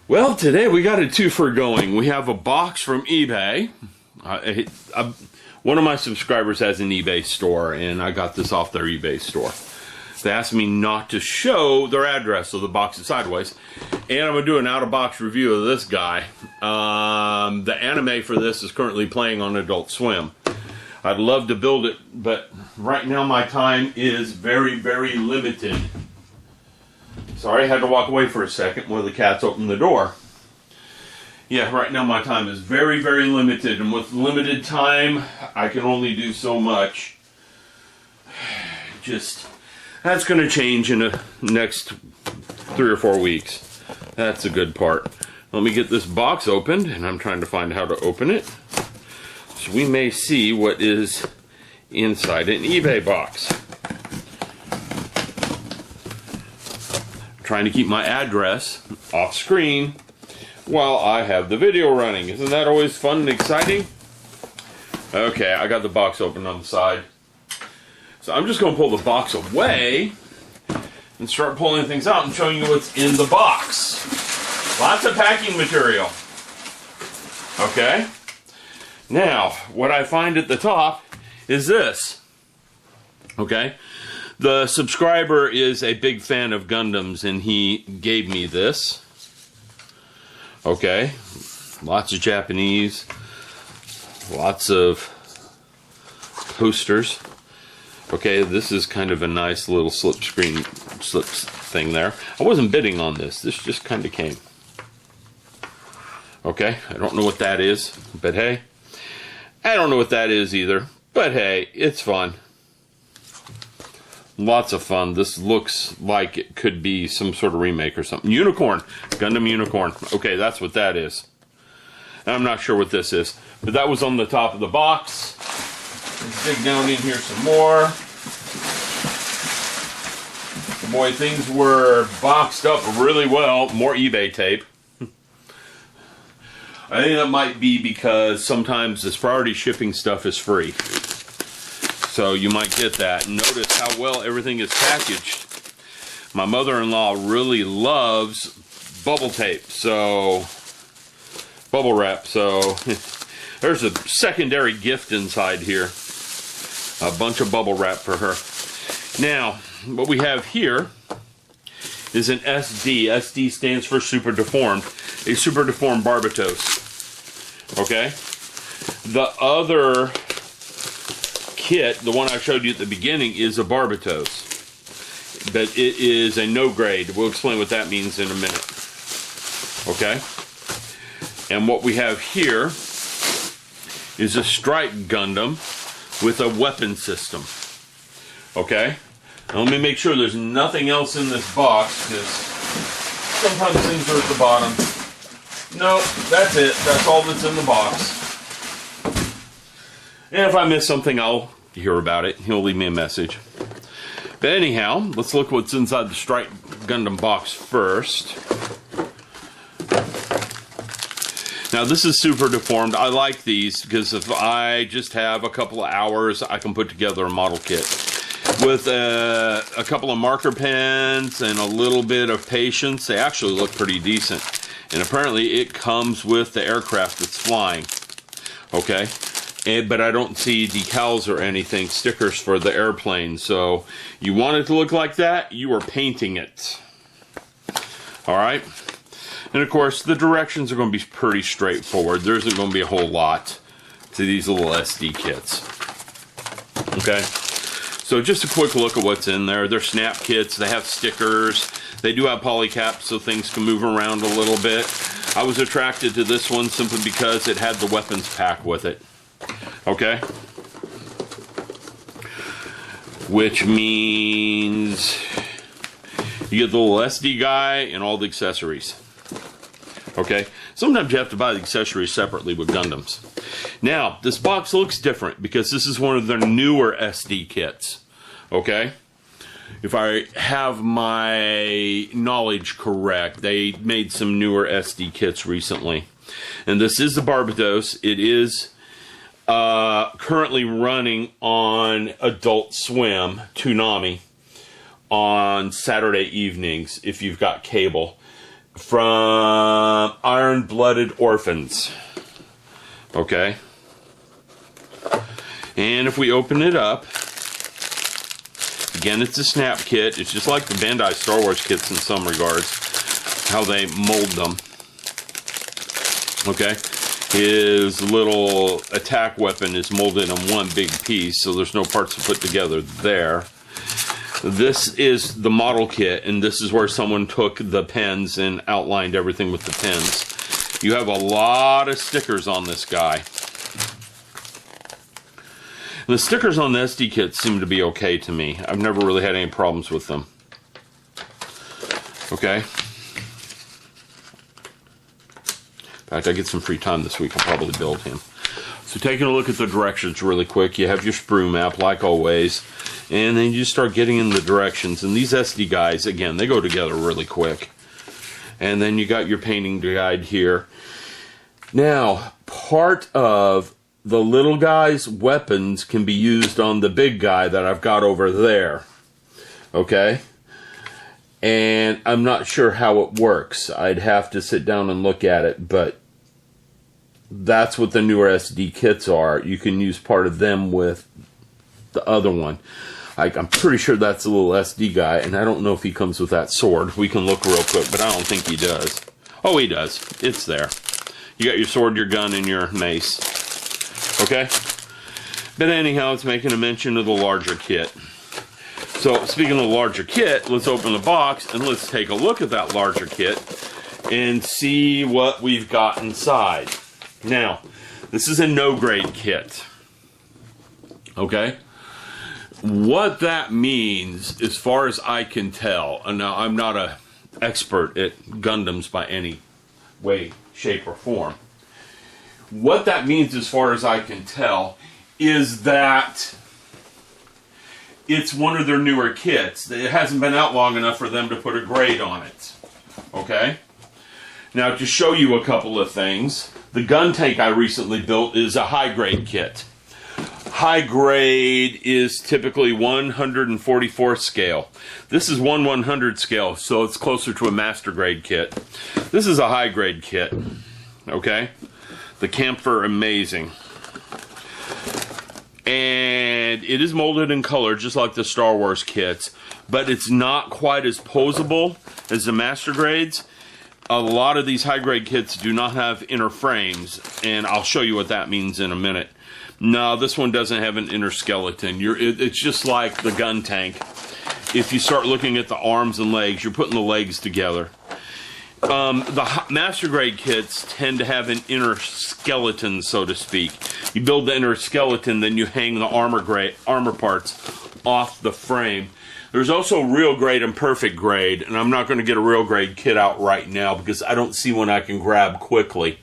Well, today we got a twofer going. We have a box from eBay. One of my subscribers has an eBay store, and I got this off their eBay store. They asked me not to show their address, so the box is sideways. And I'm going to do an out-of-box review of this guy. The anime for this is currently playing on Adult Swim. I'd love to build it, but right now my time is very, very limited. Sorry, I had to walk away for a second. One of the cats opened the door. Yeah, right now my time is very, very limited. And with limited time, I can only do so much. That's going to change in the next 3 or 4 weeks. That's a good part. Let me get this box opened, and I'm trying to find how to open it. So we may see what is inside an eBay box. Trying to keep my address off screen while I have the video running. Isn't that always fun and exciting? Okay, I got the box open on the side. So I'm just going to pull the box away and start pulling things out and showing you what's in the box. Lots of packing material. Okay? Now, what I find at the top is this. Okay? The subscriber is a big fan of Gundams, and he gave me this. Okay, lots of Japanese, lots of posters. Okay, this is kind of a nice little slip thing there. I wasn't bidding on this. This just kind of came. Okay, I don't know what that is, but hey. I don't know what that is either, but hey, it's fun. Lots of fun. This looks like it could be some sort of remake or something. Unicorn. Gundam Unicorn. Okay, that's what that is. I'm not sure what this is. But that was on the top of the box. Let's dig down in here some more. Boy, things were boxed up really well. More eBay tape. I think that might be because sometimes this priority shipping stuff is free. So you might get that. Notice how well everything is packaged. My mother-in-law really loves bubble tape, so bubble wrap. So there's a secondary gift inside here. A bunch of bubble wrap for her. Now, what we have here is an SD. SD stands for Super Deformed. A Super Deformed Barbatos. Okay? The other kit, the one I showed you at the beginning, is a Barbatos, but it is a no grade. We'll explain what that means in a minute. Okay, and what we have here is a Strike Gundam with a weapon system. Okay, now let me make sure there's nothing else in this box, because sometimes things are at the bottom. No, that's it. That's all that's in the box. And if I miss something, I'll hear about it. He'll leave me a message. But anyhow, let's look what's inside the Strike Gundam box first. Now, this is Super Deformed. I like these because if I just have a couple of hours, I can put together a model kit. With a couple of marker pens and a little bit of patience, they actually look pretty decent. And apparently, it comes with the aircraft that's flying. Okay? But I don't see decals or anything, stickers for the airplane. So you want it to look like that, you are painting it. Alright? And of course, the directions are going to be pretty straightforward. There isn't going to be a whole lot to these little SD kits. Okay? So just a quick look at what's in there. They're snap kits. They have stickers. They do have polycaps so things can move around a little bit. I was attracted to this one simply because it had the weapons pack with it. Okay, which means you get the little SD guy and all the accessories. Okay, sometimes you have to buy the accessories separately with Gundams. Now, this box looks different because this is one of their newer SD kits. Okay, if I have my knowledge correct, they made some newer SD kits recently. And this is the Barbatos. It is currently running on Adult Swim, Toonami, on Saturday evenings if you've got cable. from Iron Blooded Orphans. Okay. And if we open it up, again, it's a snap kit. It's just like the Bandai Star Wars kits in some regards, how they mold them. Okay. His little attack weapon is molded in one big piece, so there's no parts to put together there. This is the model kit, and this is where someone took the pens and outlined everything with the pens. You have a lot of stickers on this guy. The stickers on the SD kit seem to be okay to me. I've never really had any problems with them. Okay. In fact, I get some free time this week. I'll probably build him. So taking a look at the directions really quick. You have your sprue map, like always. And then you just start getting in the directions. And these SD guides, again, they go together really quick. And then you got your painting guide here. Now, part of the little guy's weapons can be used on the big guy that I've got over there. Okay? And I'm not sure how it works. I'd have to sit down and look at it, but that's what the newer SD kits are. You can use part of them with the other one. I'm pretty sure that's a little SD guy, and I don't know if he comes with that sword. We can look real quick, but I don't think he does. Oh, he does. It's there. You got your sword, your gun, and your mace. Okay? But anyhow, it's making a mention of the larger kit. So, speaking of the larger kit, let's open the box, and let's take a look at that larger kit and see what we've got inside. Now, this is a no-grade kit. Okay? What that means, as far as I can tell, and now I'm not an expert at Gundams by any way, shape, or form. What that means, as far as I can tell, is that it's one of their newer kits. It hasn't been out long enough for them to put a grade on it. Okay? Now, to show you a couple of things, the gun tank I recently built is a high-grade kit. High grade is typically 144 scale. This is 1/100 scale, so it's closer to a master grade kit. This is a high grade kit. Okay? The camphor, amazing. And it is molded in color, just like the Star Wars kits, but it's not quite as posable as the master grades. A lot of these high grade kits do not have inner frames, and I'll show you what that means in a minute. No, this one doesn't have an inner skeleton. It's just like the gun tank. If you start looking at the arms and legs, you're putting the legs together. The master grade kits tend to have an inner skeleton, so to speak. You build the inner skeleton, then you hang the armor parts off the frame. There's also real grade and perfect grade, and I'm not going to get a real grade kit out right now because I don't see one I can grab quickly.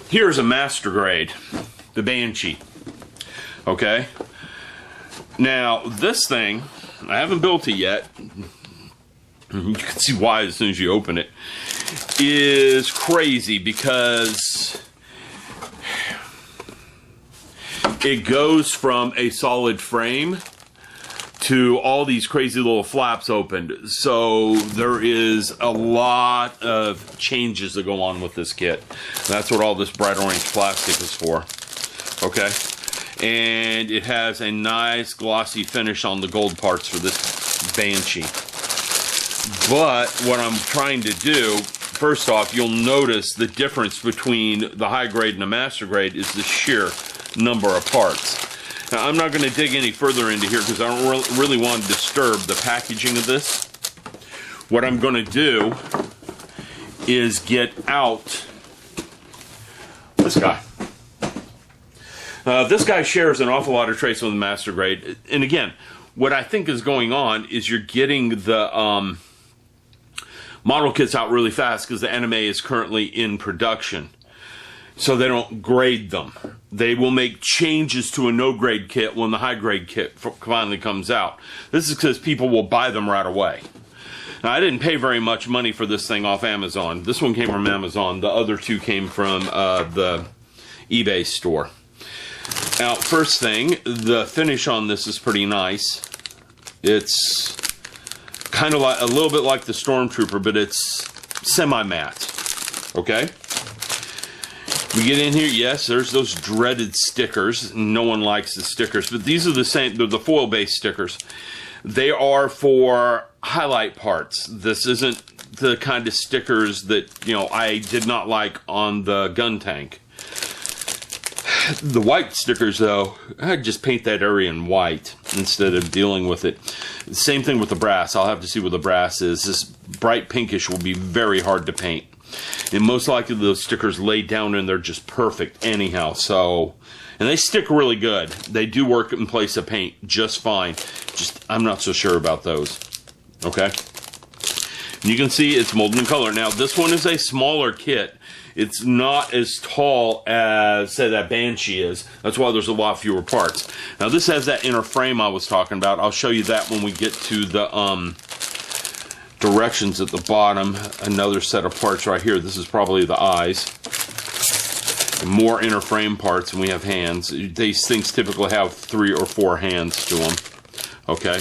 Here's a master grade. The Banshee. Okay? Now, this thing, I haven't built it yet. You can see why as soon as you open it. Is crazy because it goes from a solid frame to all these crazy little flaps opened. So there is a lot of changes that go on with this kit. That's what all this bright orange plastic is for. Okay, and it has a nice glossy finish on the gold parts for this Banshee. But what I'm trying to do, first off, you'll notice the difference between the high grade and the master grade is the sheer number of parts. Now, I'm not going to dig any further into here because I don't really want to disturb the packaging of this. What I'm going to do is get out this guy. This guy shares an awful lot of traits with the master grade. And again, what I think is going on is you're getting the model kits out really fast because the anime is currently in production. So they don't grade them. They will make changes to a no-grade kit when the high-grade kit finally comes out. This is because people will buy them right away. Now, I didn't pay very much money for this thing off Amazon. This one came from Amazon. The other two came from the eBay store. Now, first thing, the finish on this is pretty nice. It's kind of like a little bit like the Stormtrooper, but it's semi-matte. Okay? We get in here, yes, there's those dreaded stickers. No one likes the stickers, but these are the same, they're the foil-based stickers. They are for highlight parts. This isn't the kind of stickers that, you know, I did not like on the gun tank. The white stickers, though, I'd just paint that area in white instead of dealing with it. Same thing with the brass. I'll have to see what the brass is. This bright pinkish will be very hard to paint. And most likely those stickers laid down in there just perfect anyhow. So, and they stick really good. They do work in place of paint just fine. Just, I'm not so sure about those. Okay? And you can see it's molded in color. Now, this one is a smaller kit. It's not as tall as, say, that Banshee is. That's why there's a lot fewer parts. Now, this has that inner frame I was talking about. I'll show you that when we get to the directions at the bottom. Another set of parts right here. This is probably the eyes. More inner frame parts, and we have hands. These things typically have 3 or 4 hands to them. Okay?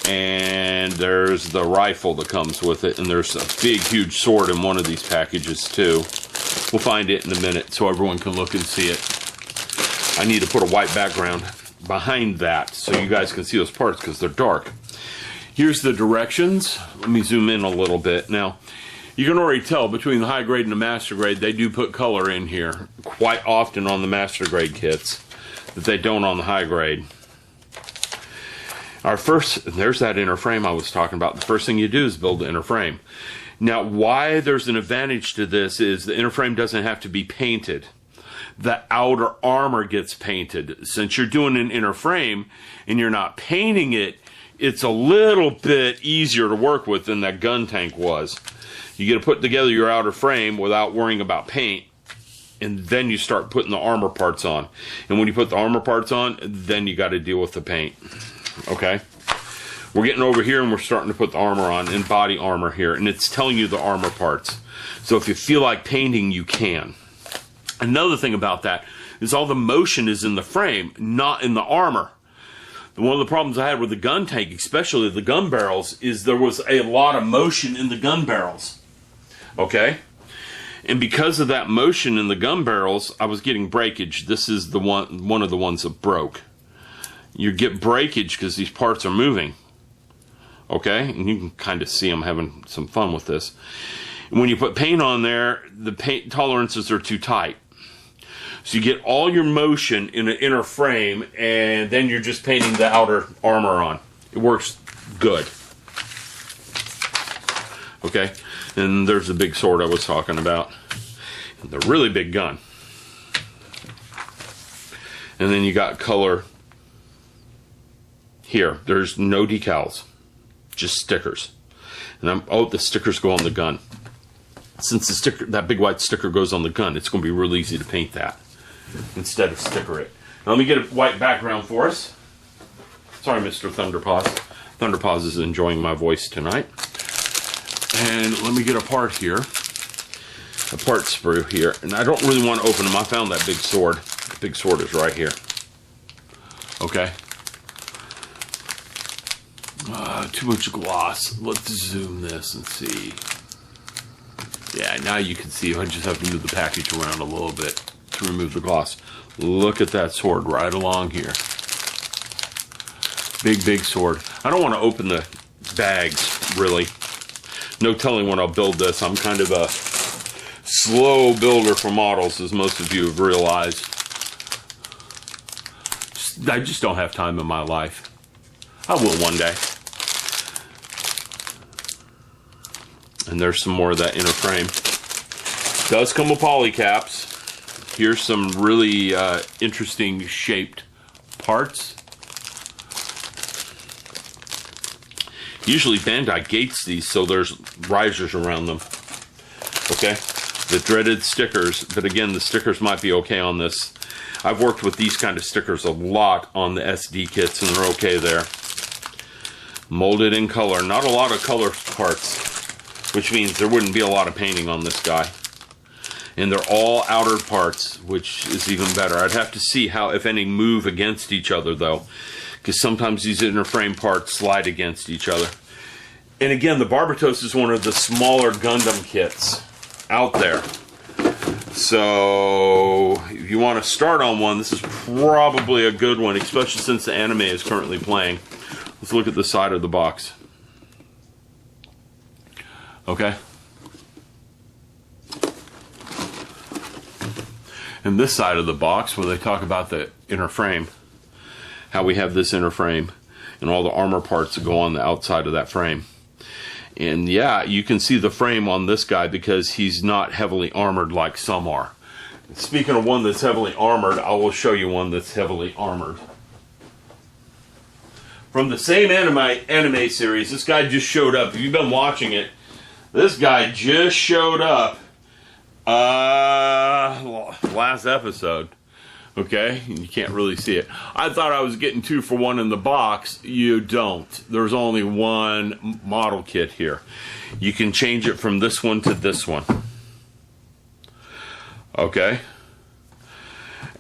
And there's the rifle that comes with it, and there's a big, huge sword in one of these packages, too. We'll find it in a minute so everyone can look and see it. I need to put a white background behind that so you guys can see those parts because they're dark. Here's the directions. Let me zoom in a little bit. Now, you can already tell between the high grade and the master grade, they do put color in here quite often on the master grade kits that they don't on the high grade. Our first, there's that inner frame I was talking about. The first thing you do is build the inner frame. Now, why there's an advantage to this is the inner frame doesn't have to be painted. The outer armor gets painted. Since you're doing an inner frame and you're not painting it, it's a little bit easier to work with than that gun tank was. You get to put together your outer frame without worrying about paint, and then you start putting the armor parts on. And when you put the armor parts on, then you got to deal with the paint. Okay? We're getting over here and we're starting to put the armor on, and body armor here, and it's telling you the armor parts. So if you feel like painting, you can. Another thing about that is all the motion is in the frame, not in the armor. One of the problems I had with the gun tank, especially the gun barrels, is there was a lot of motion in the gun barrels. Okay? And because of that motion in the gun barrels, I was getting breakage. This is the one of the ones that broke. You get breakage because these parts are moving. Okay? And you can kind of see I'm having some fun with this. And when you put paint on there, the paint tolerances are too tight. So you get all your motion in an inner frame, and then you're just painting the outer armor on. It works good. Okay? And there's the big sword I was talking about. The really big gun. And then you got color here. There's no decals. Just stickers. And the stickers go on the gun. Since the sticker, that big white sticker goes on the gun, it's going to be real easy to paint that instead of sticker it. Now let me get a white background for us. Sorry, Mr. Thunderpaws. Thunderpaws is enjoying my voice tonight. And let me get a part here. A part sprue here. And I don't really want to open them. I found that big sword. The big sword is right here. Okay. Too much gloss. Let's zoom this and see. Yeah, now you can see. I just have to move the package around a little bit to remove the gloss. Look at that sword right along here. Big, big sword. I don't want to open the bags, really. No telling when I'll build this. I'm kind of a slow builder for models, as most of you have realized. I just don't have time in my life. I will one day. And there's some more of that inner frame. Does come with poly caps. Here's some really interesting shaped parts. Usually Bandai gates these so there's risers around them. Okay? The dreaded stickers, but again, the stickers might be okay on this. I've worked with these kind of stickers a lot on the SD kits, and they're okay there. Molded in color. Not a lot of color parts, which means there wouldn't be a lot of painting on this guy. And they're all outer parts, which is even better. I'd have to see how, if any, move against each other, though, because sometimes these inner frame parts slide against each other. And again, the Barbatos is one of the smaller Gundam kits out there. So if you want to start on one, this is probably a good one, especially since the anime is currently playing. Let's look at the side of the box. Okay. And this side of the box, where they talk about the inner frame, how we have this inner frame and all the armor parts that go on the outside of that frame. And yeah, you can see the frame on this guy because he's not heavily armored like some are. Speaking of one that's heavily armored, I will show you one that's heavily armored. From the same anime series, this guy just showed up. If you've been watching it, this guy just showed up last episode. Okay, you can't really see it. I thought I was getting 2 for 1 in the box. You don't. There's only one model kit here. You can change it from this one to this one. Okay.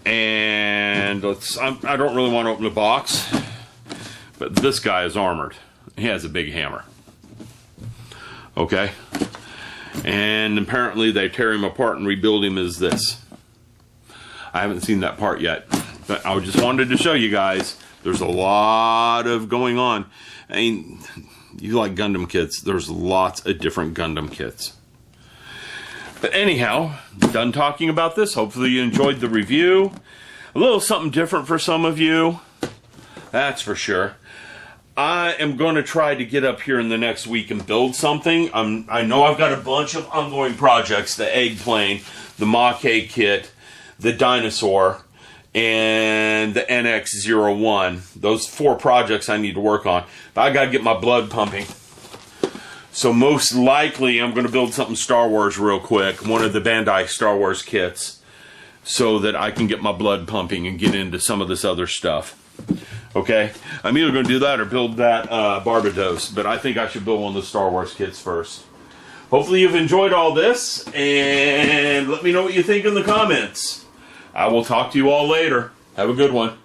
And I don't really want to open the box, but this guy is armored. He has a big hammer. Okay. And apparently they tear him apart and rebuild him as this. I haven't seen that part yet, but I just wanted to show you guys there's a lot of going on. I mean, you like Gundam kits, there's lots of different Gundam kits. But anyhow, done talking about this. Hopefully you enjoyed the review. A little something different for some of you, that's for sure. I am going to try to get up here in the next week and build something. I know I've got a bunch of ongoing projects, the egg plane, the Mach-A kit, the dinosaur, and the NX-01. Those 4 projects I need to work on. But I got to get my blood pumping. So most likely I'm going to build something Star Wars real quick. One of the Bandai Star Wars kits. So that I can get my blood pumping and get into some of this other stuff. Okay? I'm either going to do that or build that Barbatos. But I think I should build one of the Star Wars kits first. Hopefully you've enjoyed all this. And let me know what you think in the comments. I will talk to you all later. Have a good one.